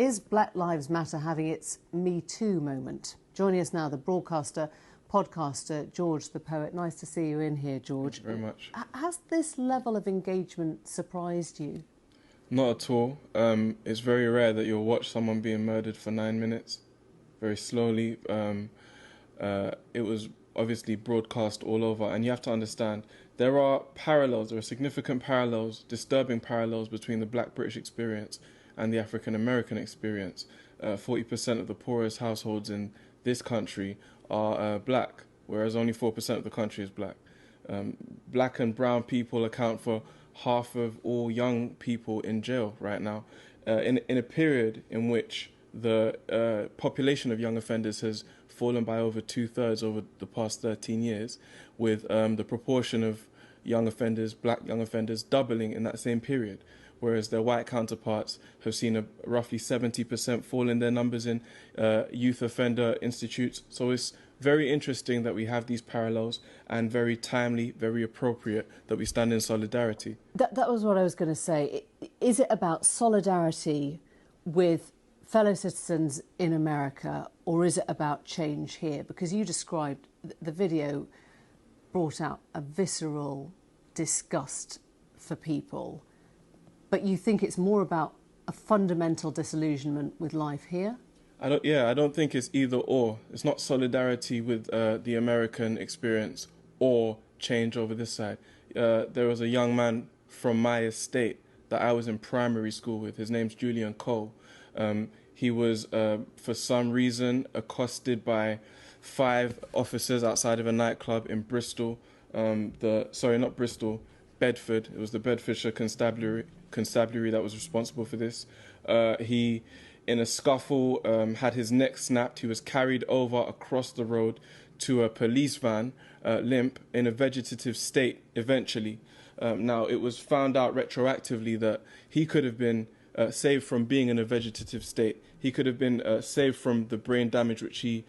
Is Black Lives Matter having its Me Too moment? Joining us now, the broadcaster, podcaster, George the Poet. Nice to see you in here, George. Thank you very much. Has this level of engagement surprised you? Not at all. It's very rare that you'll watch someone being murdered for 9 minutes, very slowly. It was obviously broadcast all over, and you have to understand there are significant parallels, disturbing parallels between the Black British experience and the African American experience. 40% of the poorest households in this country are black, whereas only 4% of the country is black. Black and brown people account for half of all young people in jail right now, in a period in which the population of young offenders has fallen by over 2/3 over the past 13 years, with the proportion of young offenders, black young offenders, doubling in that same period, whereas their white counterparts have seen a roughly 70% fall in their numbers in youth offender institutes. So it's very interesting that we have these parallels, and very timely, very appropriate that we stand in solidarity. That was what I was going to say. Is it about solidarity with fellow citizens in America, or is it about change here? Because you described the video brought out a visceral disgust for people, but you think it's more about a fundamental disillusionment with life here? I don't think it's either or. It's not solidarity with the American experience or change over this side. There was a young man from my estate that I was in primary school with. His name's Julian Cole. He was, for some reason, accosted by 5 officers outside of a nightclub in Bristol. Not Bristol, Bedford. It was the Bedfordshire Constabulary that was responsible for this. He, in a scuffle, had his neck snapped. He was carried over across the road to a police van, limp, in a vegetative state eventually. Now, it was found out retroactively that he could have been saved from being in a vegetative state. He could have been saved from the brain damage which he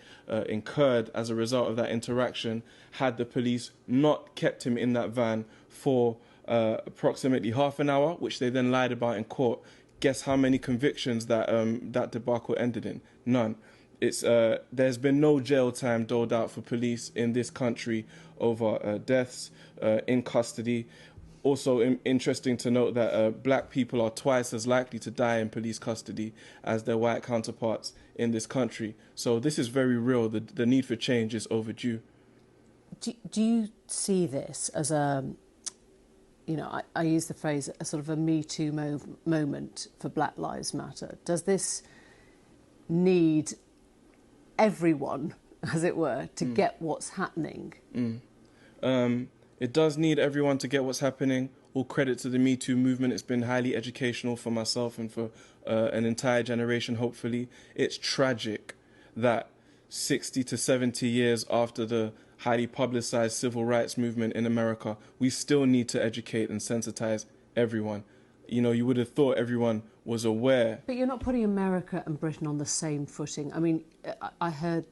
incurred as a result of that interaction, had the police not kept him in that van for approximately half an hour, which they then lied about in court. Guess how many convictions that debacle ended in? None. There's been no jail time doled out for police in this country over deaths in custody. Also interesting to note that black people are twice as likely to die in police custody as their white counterparts in this country. So this is very real. The need for change is overdue. Do you see this as I use the phrase, a sort of a Me Too moment for Black Lives Matter? Does this need everyone, as it were, to get what's happening? It does need everyone to get what's happening. All credit to the Me Too movement. It's been highly educational for myself and for an entire generation, hopefully. It's tragic that 60 to 70 years after the highly publicized civil rights movement in America, we still need to educate and sensitize everyone. You would have thought everyone was aware. But you're not putting America and Britain on the same footing. I mean, I heard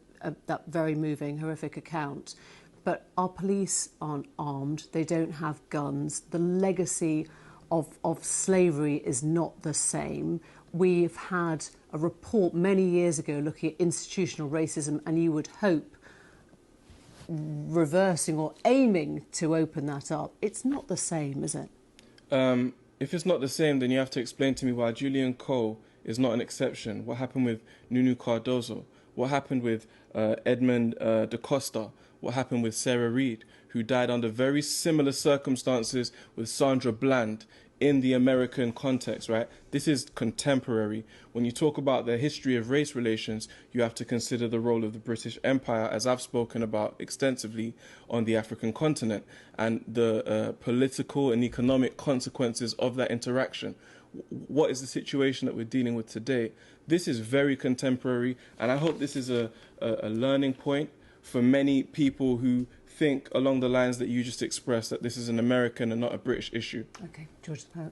that very moving, horrific account, but our police aren't armed, they don't have guns, the legacy of slavery is not the same. We've had a report many years ago looking at institutional racism, and you would hope reversing or aiming to open that up. It's not the same, is it? If it's not the same, then you have to explain to me why Julian Cole is not an exception. What happened with Nunu Cardozo? What happened with Edmund DaCosta? What happened with Sarah Reed, who died under very similar circumstances with Sandra Bland in the American context, right? This is contemporary. When you talk about the history of race relations, you have to consider the role of the British Empire, as I've spoken about extensively, on the African continent, and the political and economic consequences of that interaction. What is the situation that we're dealing with today? This is very contemporary, and I hope this is a learning point for many people who think along the lines that you just expressed, that this is an American and not a British issue. Okay, George the Poet.